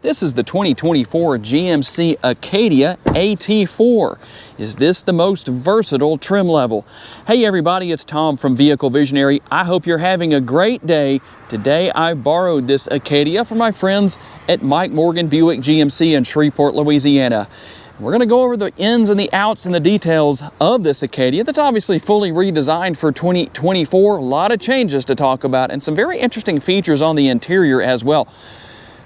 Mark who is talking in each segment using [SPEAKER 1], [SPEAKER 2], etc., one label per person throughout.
[SPEAKER 1] This is the 2024 GMC Acadia AT4. Is this the most versatile trim level? Hey everybody, it's Tom from Vehicle Visionary. I hope you're having a great day. Today I borrowed this Acadia from my friends at Mike Morgan Buick GMC in Shreveport, Louisiana. We're going to go over the ins and the outs and the details of this Acadia that's obviously fully redesigned for 2024. A lot of changes to talk about and some very interesting features on the interior as well.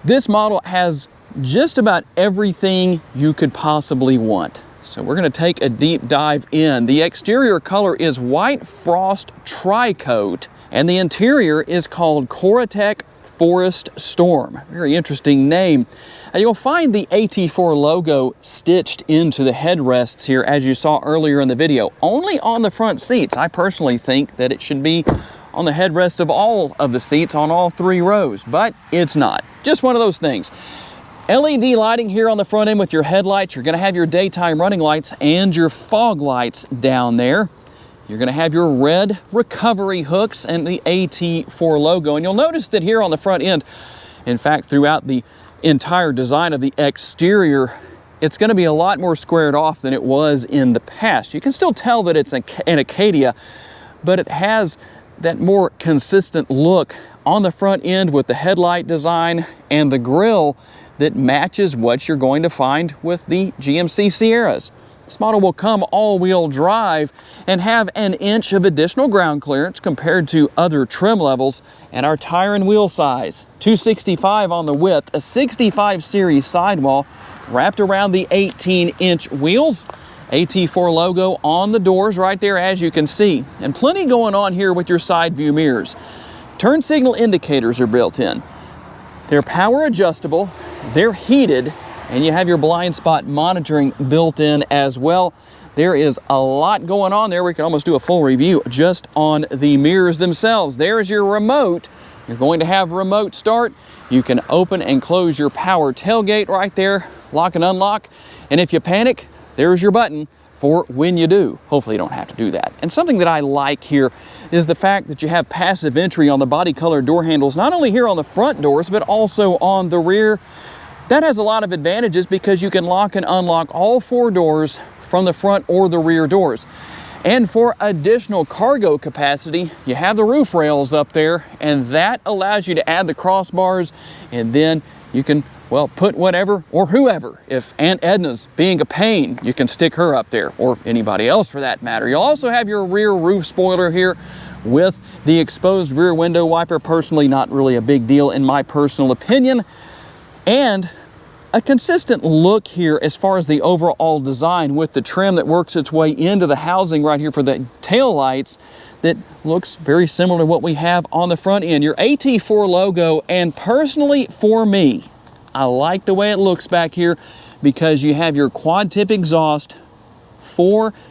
[SPEAKER 1] This model has just about everything you could possibly want. So we're going to take a deep dive in. The exterior color is White Frost Tri-Coat, and the interior is called Coratec Forest Storm. Very interesting name. You'll find the AT4 logo stitched into the headrests here, as you saw earlier in the video, only on the front seats. I personally think that it should be on the headrest of all of the seats on all three rows, but it's not. Just one of those things. LED lighting here on the front end with your headlights. You're going to have your daytime running lights and your fog lights down there. You're going to have your red recovery hooks and the AT4 logo. And you'll notice that here on the front end, in fact, throughout the entire design of the exterior, it's going to be a lot more squared off than it was in the past. You can still tell that it's an Acadia, but it has that more consistent look on the front end with the headlight design and the grille that matches what you're going to find with the GMC Sierras. This model will come all-wheel drive and have an inch of additional ground clearance compared to other trim levels, and our tire and wheel size, 265 on the width, a 65 series sidewall wrapped around the 18-inch wheels. AT4 logo on the doors right there, as you can see, and plenty going on here with your side view mirrors. Turn signal indicators are built in. They're power adjustable, they're heated, and you have your blind spot monitoring built in as well. There is a lot going on there. We can almost do a full review just on the mirrors themselves. There's your remote. You're going to have remote start. You can open and close your power tailgate right there, lock and unlock, and if you panic, there's your button for when you do. Hopefully you don't have to do that. And something that I like here is the fact that you have passive entry on the body color door handles, not only here on the front doors, but also on the rear. That has a lot of advantages because you can lock and unlock all four doors from the front or the rear doors. And for additional cargo capacity, you have the roof rails up there, and that allows you to add the crossbars, and then you can, well, put whatever or whoever. If Aunt Edna's being a pain, you can stick her up there, or anybody else for that matter. You'll also have your rear roof spoiler here with the exposed rear window wiper. Personally, not really a big deal in my personal opinion. And a consistent look here as far as the overall design with the trim that works its way into the housing right here for the tail lights that looks very similar to what we have on the front end. Your AT4 logo, and personally for me, I like the way it looks back here because you have your quad tip exhaust,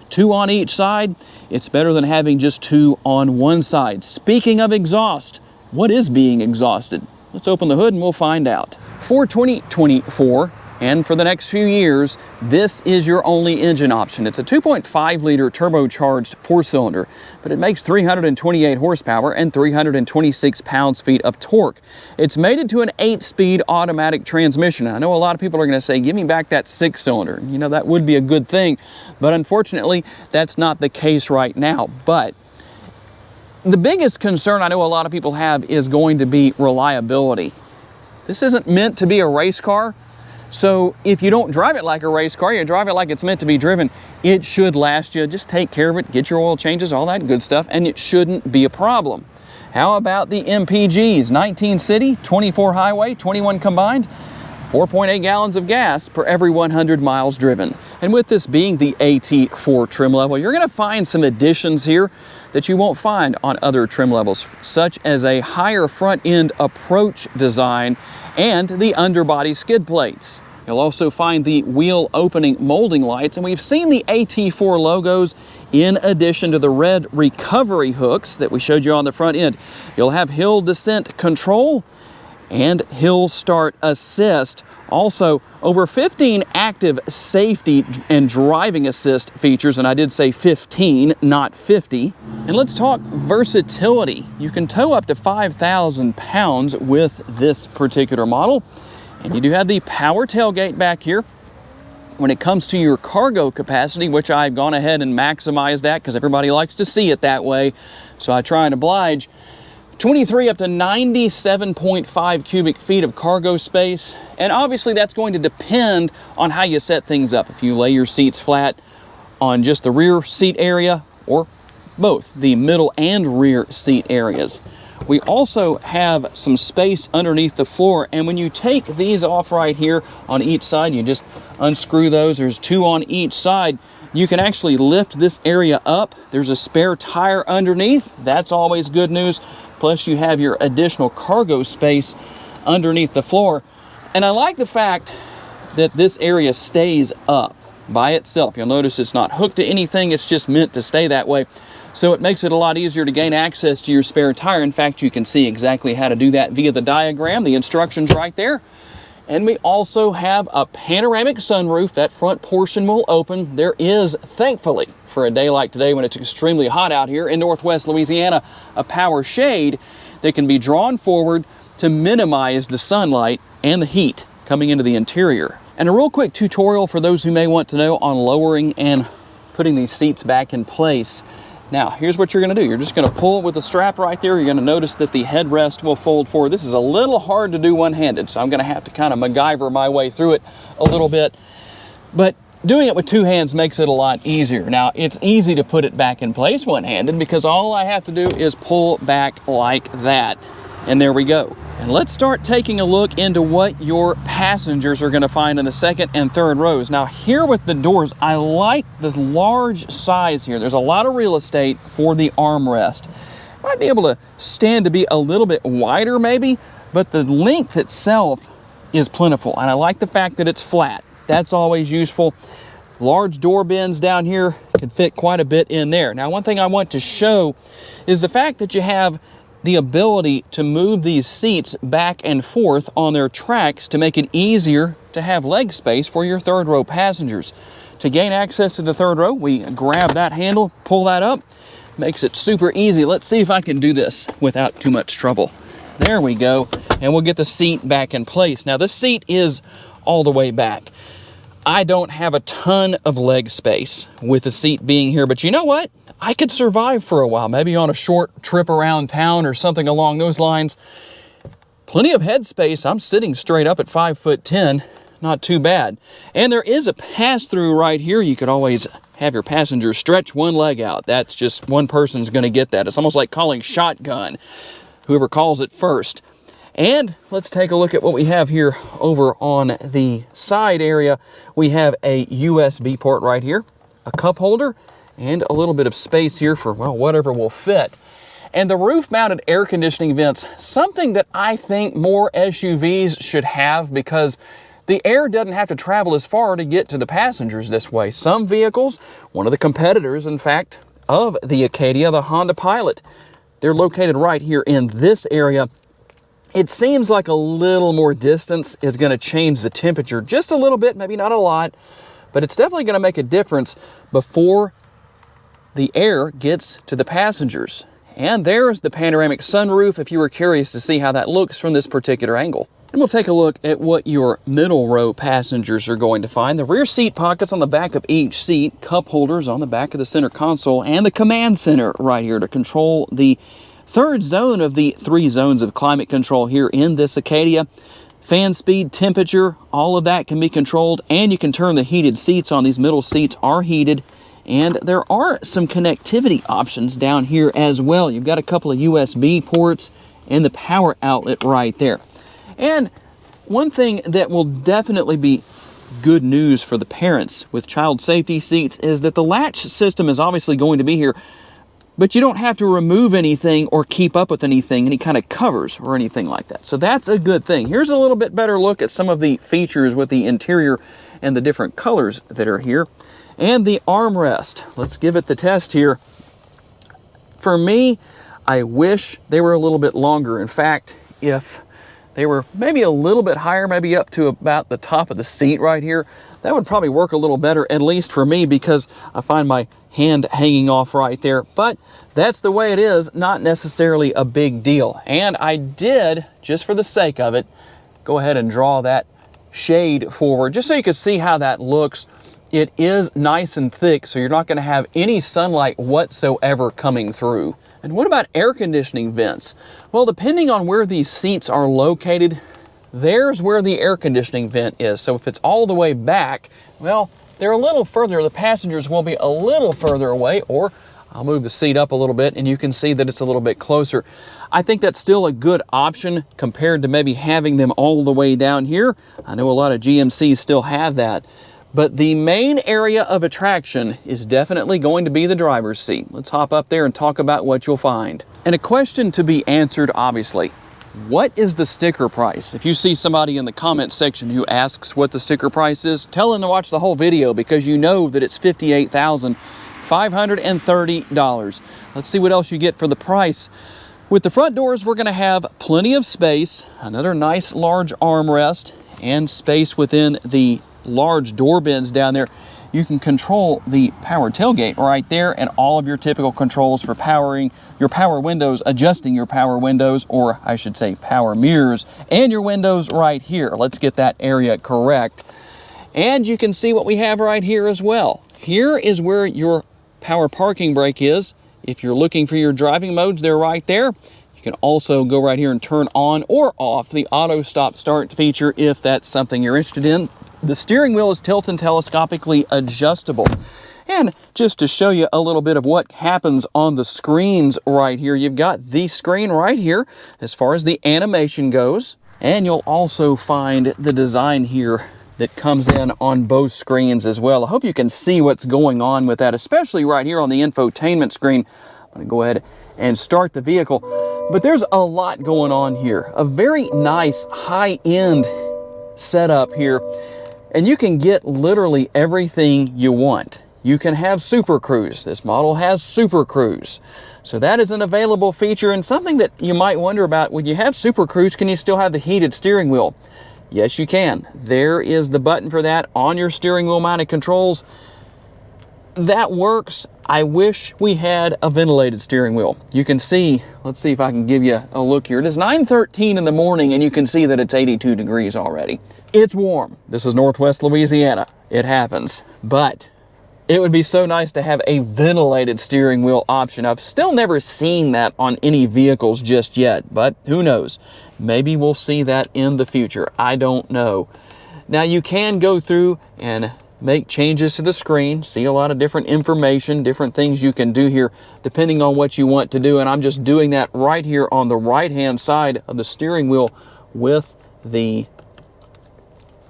[SPEAKER 1] two on each side. It's better than having just two on one side. Speaking of exhaust, what is being exhausted? Let's open the hood and we'll find out. For 2024 and for the next few years, this is your only engine option. It's a 2.5 liter turbocharged four-cylinder, but it makes 328 horsepower and 326 pounds-feet of torque. It's mated to an 8-speed automatic transmission. I know a lot of people are going to say, give me back that 6-cylinder. You know, that would be a good thing, but unfortunately, that's not the case right now. But the biggest concern I know a lot of people have is going to be reliability. This isn't meant to be a race car, so if you don't drive it like a race car, you drive it like it's meant to be driven, it should last you. Just take care of it, get your oil changes, all that good stuff, and it shouldn't be a problem. How about the MPGs? 19 city, 24 highway, 21 combined, 4.8 gallons of gas per every 100 miles driven. And with this being the AT4 trim level, you're going to find some additions here that you won't find on other trim levels, such as a higher front end approach design and the underbody skid plates. You'll also find the wheel opening molding lights, and we've seen the AT4 logos in addition to the red recovery hooks that we showed you on the front end. You'll have hill descent control and hill start assist. Also, over 15 active safety and driving assist features, and I did say 15, not 50. And let's talk versatility. You can tow up to 5,000 pounds with this particular model. And you do have the power tailgate back here. When it comes to your cargo capacity, which I've gone ahead and maximized that because everybody likes to see it that way, so I try and oblige, 23 up to 97.5 cubic feet of cargo space. And obviously that's going to depend on how you set things up. If you lay your seats flat on just the rear seat area, or both the middle and rear seat areas. We also have some space underneath the floor, and when you take these off right here on each side, you just unscrew those. There's two on each side. You can actually lift this area up. There's a spare tire underneath. That's always good news. Plus you have your additional cargo space underneath the floor. And I like the fact that this area stays up by itself. You'll notice it's not hooked to anything. It's just meant to stay that way. So it makes it a lot easier to gain access to your spare tire. In fact, you can see exactly how to do that via the diagram. The instructions right there. And we also have a panoramic sunroof. That front portion will open. There is, thankfully, for a day like today when it's extremely hot out here in Northwest Louisiana, a power shade that can be drawn forward to minimize the sunlight and the heat coming into the interior. And a real quick tutorial for those who may want to know on lowering and putting these seats back in place. Now, here's what you're going to do. You're just going to pull with the strap right there. You're going to notice that the headrest will fold forward. This is a little hard to do one-handed, so I'm going to have to kind of MacGyver my way through it a little bit. But doing it with two hands makes it a lot easier. Now, it's easy to put it back in place one-handed because all I have to do is pull back like that. And there we go. And let's start taking a look into what your passengers are going to find in the second and third rows. Now here with the doors, I like the large size here. There's a lot of real estate for the armrest. Might be able to stand to be a little bit wider maybe, but the length itself is plentiful. And I like the fact that it's flat. That's always useful. Large door bins down here can fit quite a bit in there. Now one thing I want to show is the fact that you have the ability to move these seats back and forth on their tracks to make it easier to have leg space for your third row passengers. To gain access to the third row, we grab that handle, pull that up, makes it super easy. Let's see if I can do this without too much trouble. There we go, and we'll get the seat back in place. Now this seat is all the way back. I don't have a ton of leg space with the seat being here, but you know what? I could survive for a while, maybe on a short trip around town or something along those lines. Plenty of head space. I'm sitting straight up at 5'10", not too bad. And there is a pass-through right here. You could always have your passenger stretch one leg out. That's just one person's going to get that. It's almost like calling shotgun, whoever calls it first. And let's take a look at what we have here over on the side area. We have a USB port right here, a cup holder, and a little bit of space here for, well, whatever will fit. And the roof-mounted air conditioning vents, something that I think more SUVs should have because the air doesn't have to travel as far to get to the passengers this way. Some vehicles, one of the competitors, in fact, of the Acadia, the Honda Pilot, they're located right here in this area. It seems like a little more distance is going to change the temperature just a little bit, maybe not a lot, but it's definitely going to make a difference before the air gets to the passengers. And there's the panoramic sunroof if you were curious to see how that looks from this particular angle. And we'll take a look at what your middle row passengers are going to find. The rear seat pockets on the back of each seat, cup holders on the back of the center console, and the command center right here to control the third zone of the 3 zones of climate control here in this Acadia. Fan speed, temperature, all of that can be controlled, and you can turn the heated seats on. These middle seats are heated, and there are some connectivity options down here as well. You've got a couple of USB ports and the power outlet right there. And one thing that will definitely be good news for the parents with child safety seats is that the latch system is obviously going to be here, but you don't have to remove anything or keep up with anything, any kind of covers or anything like that. So that's a good thing. Here's a little bit better look at some of the features with the interior and the different colors that are here. And the armrest. Let's give it the test here. For me, I wish they were a little bit longer. In fact, if they were maybe a little bit higher, maybe up to about the top of the seat right here, that would probably work a little better, at least for me, because I find my hand hanging off right there. But that's the way it is, not necessarily a big deal. And I did, just for the sake of it, go ahead and draw that shade forward, just so you can see how that looks. It is nice and thick, so you're not going to have any sunlight whatsoever coming through. And what about air conditioning vents? Well, depending on where these seats are located, there's where the air conditioning vent is. So if it's all the way back, well, they're a little further. The passengers will be a little further away, or I'll move the seat up a little bit and you can see that it's a little bit closer. I think that's still a good option compared to maybe having them all the way down here. I know a lot of GMCs still have that. But the main area of attraction is definitely going to be the driver's seat. Let's hop up there and talk about what you'll find. And a question to be answered, obviously. What is the sticker price? If you see somebody in the comment section who asks what the sticker price is, tell them to watch the whole video, because you know that it's $58,530. Let's see what else you get for the price. With the front doors, we're going to have plenty of space, another nice large armrest, and space within the large door bins down there. You can control the power tailgate right there, and all of your typical controls for powering your power windows, adjusting your power windows, or I should say power mirrors, and your windows right here. Let's get that area correct. And you can see what we have right here as well. Here is where your power parking brake is. If you're looking for your driving modes, they're right there. You can also go right here and turn on or off the auto stop start feature if that's something you're interested in. The steering wheel is tilt and telescopically adjustable. And just to show you a little bit of what happens on the screens right here, you've got the screen right here as far as the animation goes. And you'll also find the design here that comes in on both screens as well. I hope you can see what's going on with that, especially right here on the infotainment screen. I'm going to go ahead and start the vehicle. But there's a lot going on here. A very nice high-end setup here. And you can get literally everything you want. You can have Super Cruise. This model has Super Cruise. So that is an available feature, and something that you might wonder about: when you have Super Cruise, can you still have the heated steering wheel? Yes, you can. There is the button for that on your steering wheel mounted controls. That works. I wish we had a ventilated steering wheel. You can see, let's see if I can give you a look here. It is 9:13 in the morning and you can see that it's 82 degrees already. It's warm. This is Northwest Louisiana. It happens. But it would be so nice to have a ventilated steering wheel option. I've still never seen that on any vehicles just yet, but who knows? Maybe we'll see that in the future. I don't know. Now you can go through and make changes to the screen, see a lot of different information, different things you can do here depending on what you want to do. And I'm just doing that right here on the right-hand side of the steering wheel with the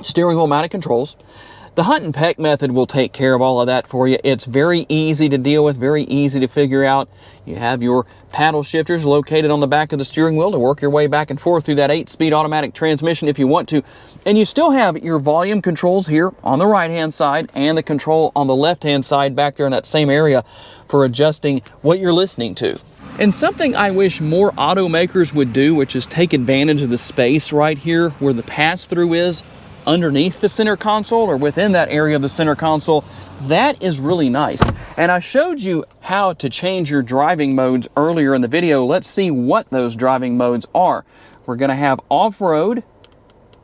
[SPEAKER 1] steering wheel mounted controls. The hunt and peck method will take care of all of that for you. It's very easy to deal with, very easy to figure out. You have your paddle shifters located on the back of the steering wheel to work your way back and forth through that 8-speed automatic transmission if you want to. And you still have your volume controls here on the right-hand side and the control on the left-hand side back there in that same area for adjusting what you're listening to. And something I wish more automakers would do, which is take advantage of the space right here where the pass-through is, underneath the center console or within that area of the center console. That is really nice. And I showed you how to change your driving modes earlier in the video. Let's see what those driving modes are. We're going to have off-road,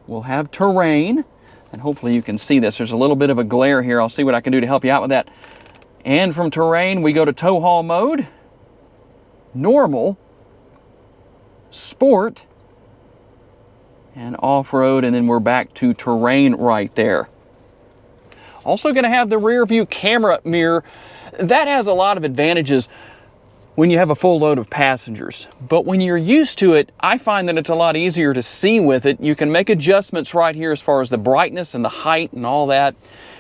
[SPEAKER 1] we'll have terrain, and hopefully you can see this. There's a little bit of a glare here. I'll see what I can do to help you out with that. And from terrain, we go to tow haul mode, normal, sport, and off-road, and then we're back to terrain right there. Also going to have the rear view camera mirror. That has a lot of advantages when you have a full load of passengers. But when you're used to it, I find that it's a lot easier to see with it. You can make adjustments right here as far as the brightness and the height and all that,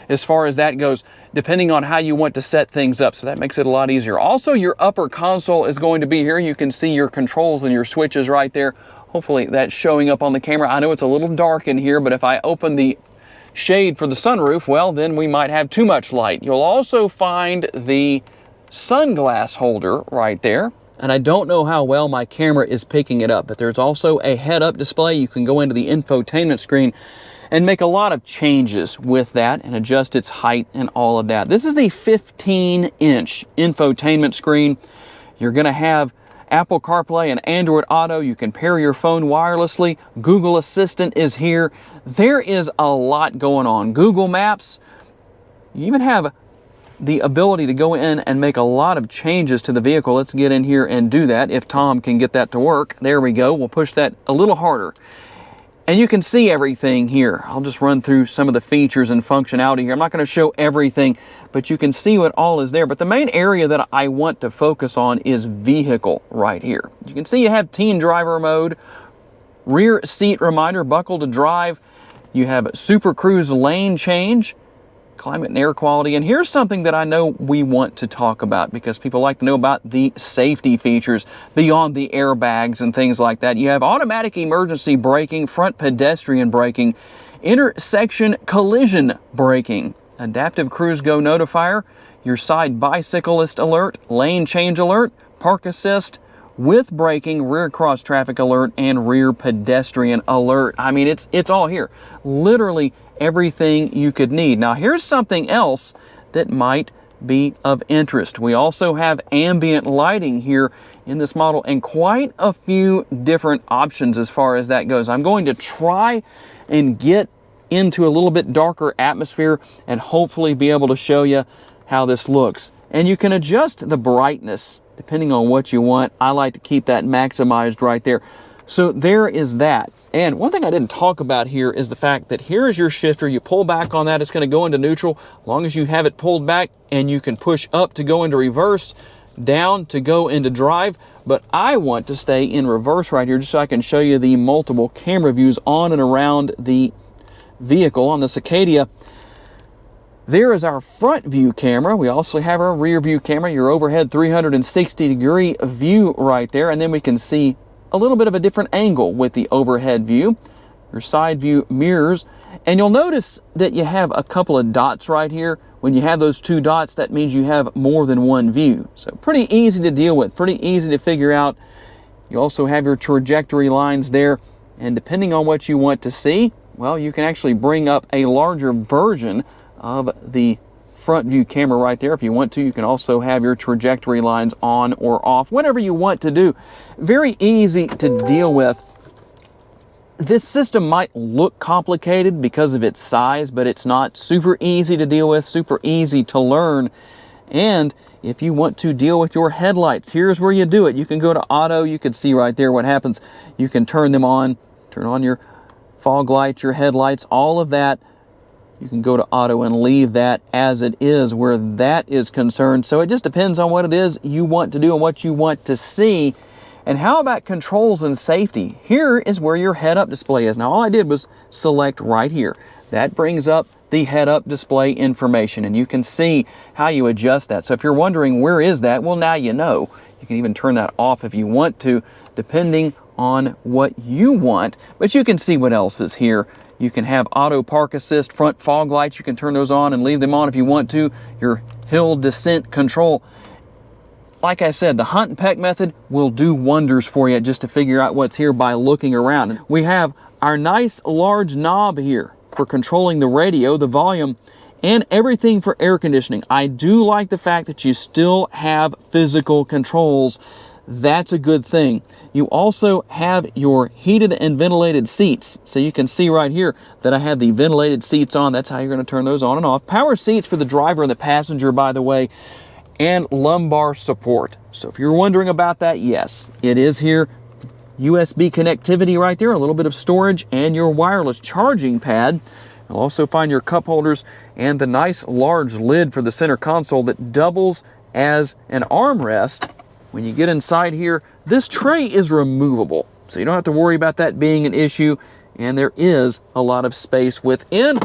[SPEAKER 1] as far as that goes, depending on how you want to set things up. So that makes it a lot easier. Also, your upper console is going to be here. You can see your controls and your switches right there. Hopefully that's showing up on the camera. I know it's a little dark in here, but if I open the shade for the sunroof, well, then we might have too much light. You'll also find the sunglass holder right there. And I don't know how well my camera is picking it up, but there's also a head-up display. You can go into the infotainment screen and make a lot of changes with that and adjust its height and all of that. This is the 15-inch infotainment screen. You're going to have Apple CarPlay and Android Auto. You can pair your phone wirelessly. Google Assistant is here. There is a lot going on. Google Maps, you even have the ability to go in and make a lot of changes to the vehicle. Let's get in here and do that if Tom can get that to work. There we go. We'll push that a little harder. And you can see everything here. I'll just run through some of the features and functionality here. I'm not going to show everything, but you can see what all is there. But the main area that I want to focus on is vehicle right here. You can see you have teen driver mode, rear seat reminder, buckle to drive. You have Super Cruise lane change, climate and air quality. And here's something that I know we want to talk about because people like to know about the safety features beyond the airbags and things like that. You have automatic emergency braking, front pedestrian braking, intersection collision braking, adaptive cruise go notifier, your side bicyclist alert, lane change alert, park assist, with braking, rear cross traffic alert, and rear pedestrian alert. I mean, it's all here. Literally everything you could need. Now, here's something else that might be of interest. We also have ambient lighting here in this model and quite a few different options as far as that goes. I'm going to try and get into a little bit darker atmosphere and hopefully be able to show you how this looks. And you can adjust the brightness depending on what you want. I like to keep that maximized right there. So there is that. And one thing I didn't talk about here is the fact that here is your shifter. You pull back on that, it's going to go into neutral as long as you have it pulled back, and you can push up to go into reverse, down to go into drive. But I want to stay in reverse right here just so I can show you the multiple camera views on and around the vehicle on this Acadia. There is our front view camera. We also have our rear view camera, your overhead 360-degree view right there. And then we can see a little bit of a different angle with the overhead view, your side view mirrors. And you'll notice that you have a couple of dots right here. When you have those two dots, that means you have more than one view. So pretty easy to deal with, pretty easy to figure out. You also have your trajectory lines there. And depending on what you want to see, well, you can actually bring up a larger version of the front view camera right there. If you want to, you can also have your trajectory lines on or off, whatever you want to do. Very easy to deal with. This system might look complicated because of its size, but it's not. Super easy to deal with, super easy to learn. And if you want to deal with your headlights, here's where you do it. You can go to auto. You can see right there what happens. You can turn them on, turn on your fog lights, your headlights, all of that. You can go to auto and leave that as it is where that is concerned. So it just depends on what it is you want to do and what you want to see. And how about controls and safety? Here is where your head-up display is. Now, all I did was select right here. That brings up the head-up display information, and you can see how you adjust that. So if you're wondering where is that, well, now you know. You can even turn that off if you want to, depending on what you want. But you can see what else is here. You can have auto park assist, front fog lights. You can turn those on and leave them on if you want to. Your hill descent control. Like I said, the hunt and peck method will do wonders for you just to figure out what's here by looking around. We have our nice large knob here for controlling the radio, the volume, and everything for air conditioning. I do like the fact that you still have physical controls. That's a good thing. You also have your heated and ventilated seats. So you can see right here that I have the ventilated seats on. That's how you're going to turn those on and off. Power seats for the driver and the passenger, by the way, and lumbar support. So if you're wondering about that, yes, it is here. USB connectivity right there, a little bit of storage, and your wireless charging pad. You'll also find your cup holders and the nice large lid for the center console that doubles as an armrest. When you get inside here, this tray is removable, so you don't have to worry about that being an issue, and there is a lot of space within.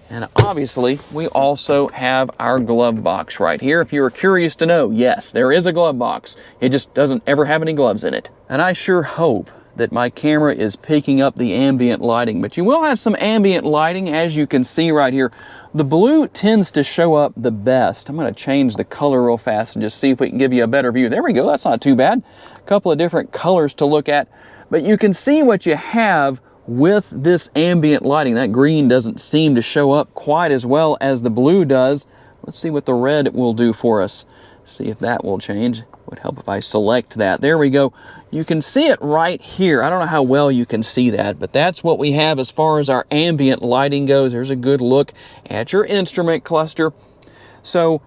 [SPEAKER 1] And obviously, we also have our glove box right here. If you were curious to know, yes, there is a glove box. It just doesn't ever have any gloves in it. And I sure hope that my camera is picking up the ambient lighting, but you will have some ambient lighting, as you can see right here. The blue tends to show up the best. I'm going to change the color real fast and just see if we can give you a better view. There we go. That's not too bad. A couple of different colors to look at, but you can see what you have with this ambient lighting. That green doesn't seem to show up quite as well as the blue does. Let's see what the red will do for us. See if that will change. Would help if I select that. There we go. You can see it right here. I don't know how well you can see that, but that's what we have as far as our ambient lighting goes. There's a good look at your instrument cluster. So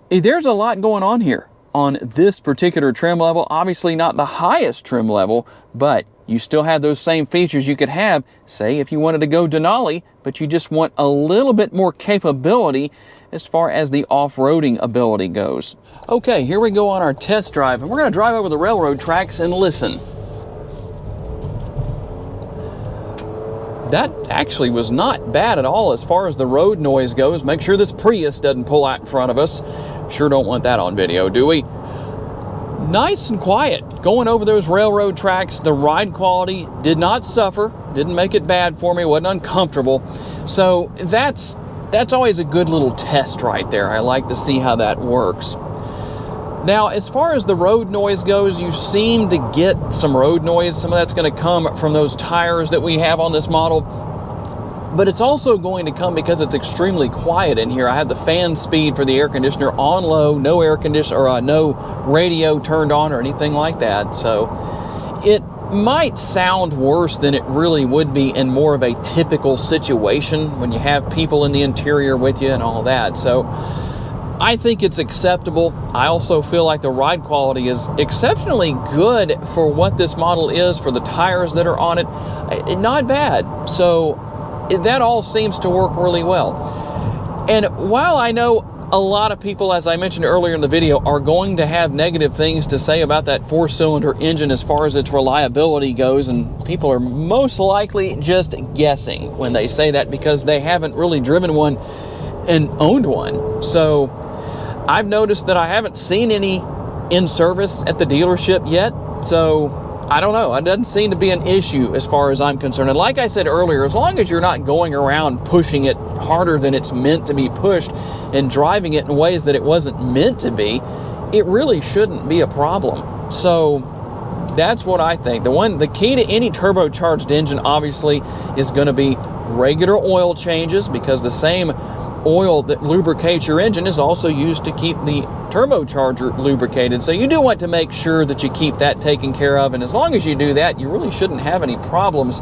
[SPEAKER 1] there's a lot going on here on this particular trim level. Obviously not the highest trim level, but you still have those same features you could have, say, if you wanted to go Denali, but you just want a little bit more capability as far as the off-roading ability goes. Okay, here we go on our test drive, and we're going to drive over the railroad tracks and listen. That actually was not bad at all as far as the road noise goes. Make sure this Prius doesn't pull out in front of us. Sure don't want that on video, do we? Nice and quiet. Going over those railroad tracks, the ride quality did not suffer. Didn't make it bad for me. Wasn't uncomfortable. So that's always a good little test right there. I like to see how that works. Now, as far as the road noise goes, you seem to get some road noise. Some of that's going to come from those tires that we have on this model. But it's also going to come because it's extremely quiet in here. I have the fan speed for the air conditioner on low, no air conditioner or no radio turned on or anything like that. So it might sound worse than it really would be in more of a typical situation when you have people in the interior with you and all that. So I think it's acceptable. I also feel like the ride quality is exceptionally good for what this model is, for the tires that are on it. Not bad. So that all seems to work really well. And while I know a lot of people, as I mentioned earlier in the video, are going to have negative things to say about that four-cylinder engine as far as its reliability goes, and people are most likely just guessing when they say that because they haven't really driven one and owned one. So I've noticed that I haven't seen any in service at the dealership yet, so I don't know. It doesn't seem to be an issue as far as I'm concerned. And like I said earlier, as long as you're not going around pushing it harder than it's meant to be pushed and driving it in ways that it wasn't meant to be, it really shouldn't be a problem. So that's what I think. The key to any turbocharged engine obviously is going to be regular oil changes, because the same oil that lubricates your engine is also used to keep the turbocharger lubricated. So you do want to make sure that you keep that taken care of, and as long as you do that, you really shouldn't have any problems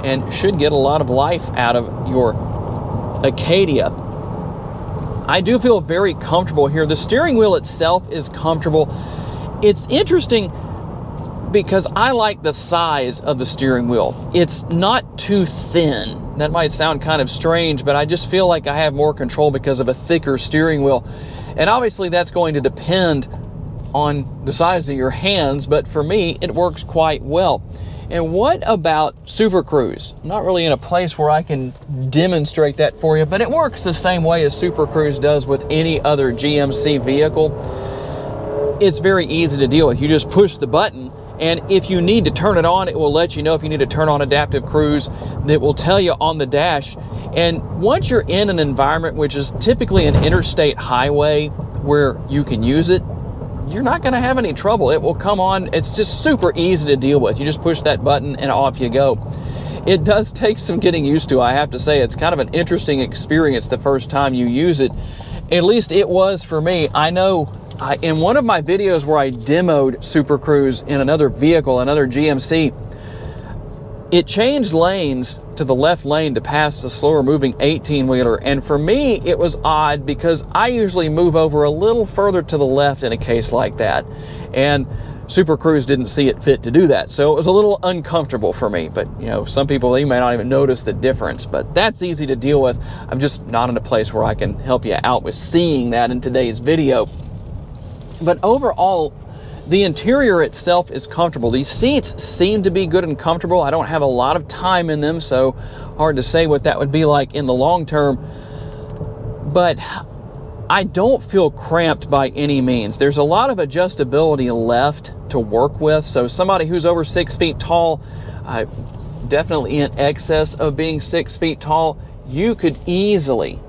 [SPEAKER 1] and should get a lot of life out of your Acadia. I do feel very comfortable here. The steering wheel itself is comfortable. It's interesting because I like the size of the steering wheel. It's not too thin. That might sound kind of strange, but I just feel like I have more control because of a thicker steering wheel. And obviously that's going to depend on the size of your hands, but for me, it works quite well. And what about Super Cruise? I'm not really in a place where I can demonstrate that for you, but it works the same way as Super Cruise does with any other GMC vehicle. It's very easy to deal with. You just push the button, and if you need to turn it on, it will let you know if you need to turn on adaptive cruise. That will tell you on the dash. And once you're in an environment which is typically an interstate highway where you can use it, you're not going to have any trouble. It will come on. It's just super easy to deal with. You just push that button and off you go. It does take some getting used to, I have to say. It's kind of an interesting experience the first time you use it. At least it was for me. I know in one of my videos where I demoed Super Cruise in another vehicle, another GMC, it changed lanes to the left lane to pass the slower moving 18-wheeler. And for me, it was odd because I usually move over a little further to the left in a case like that. And Super Cruise didn't see it fit to do that. So it was a little uncomfortable for me. But, you know, some people, they may not even notice the difference. But that's easy to deal with. I'm just not in a place where I can help you out with seeing that in today's video. But overall, the interior itself is comfortable. These seats seem to be good and comfortable. I don't have a lot of time in them, so hard to say what that would be like in the long term. But I don't feel cramped by any means. There's a lot of adjustability left to work with. So somebody who's over 6 feet tall, definitely in excess of being 6 feet tall, you could easily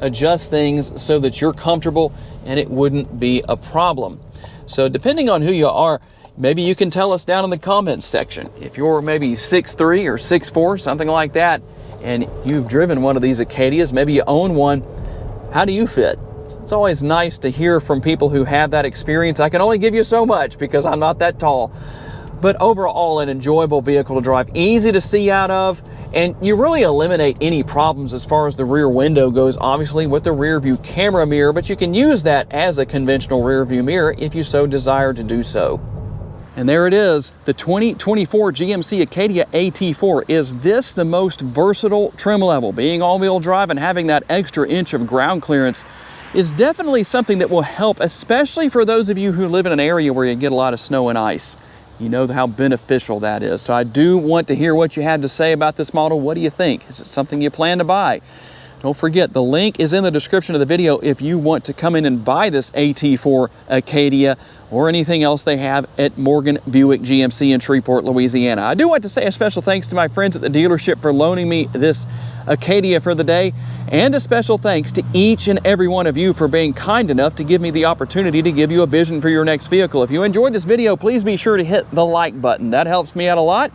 [SPEAKER 1] adjust things so that you're comfortable and it wouldn't be a problem. So depending on who you are, maybe you can tell us down in the comments section. If you're maybe 6'3" or 6'4", something like that, and you've driven one of these Acadias, maybe you own one, how do you fit? It's always nice to hear from people who have that experience. I can only give you so much because I'm not that tall. But overall, an enjoyable vehicle to drive, easy to see out of, and you really eliminate any problems as far as the rear window goes, obviously with the rear view camera mirror, but you can use that as a conventional rear view mirror if you so desire to do so. And there it is, the 2024 GMC Acadia AT4. Is this the most versatile trim level? Being all-wheel drive and having that extra inch of ground clearance is definitely something that will help, especially for those of you who live in an area where you get a lot of snow and ice. You know how beneficial that is. So I do want to hear what you have to say about this model. What do you think? Is it something you plan to buy? Don't forget, the link is in the description of the video if you want to come in and buy this AT4 Acadia or anything else they have at Morgan Buick GMC in Shreveport, Louisiana. I do want to say a special thanks to my friends at the dealership for loaning me this Acadia for the day, and a special thanks to each and every one of you for being kind enough to give me the opportunity to give you a vision for your next vehicle. If you enjoyed this video, please be sure to hit the like button. That helps me out a lot.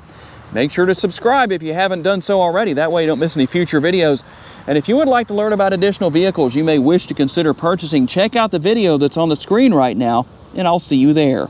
[SPEAKER 1] Make sure to subscribe if you haven't done so already. That way you don't miss any future videos. And if you would like to learn about additional vehicles you may wish to consider purchasing, check out the video that's on the screen right now, and I'll see you there.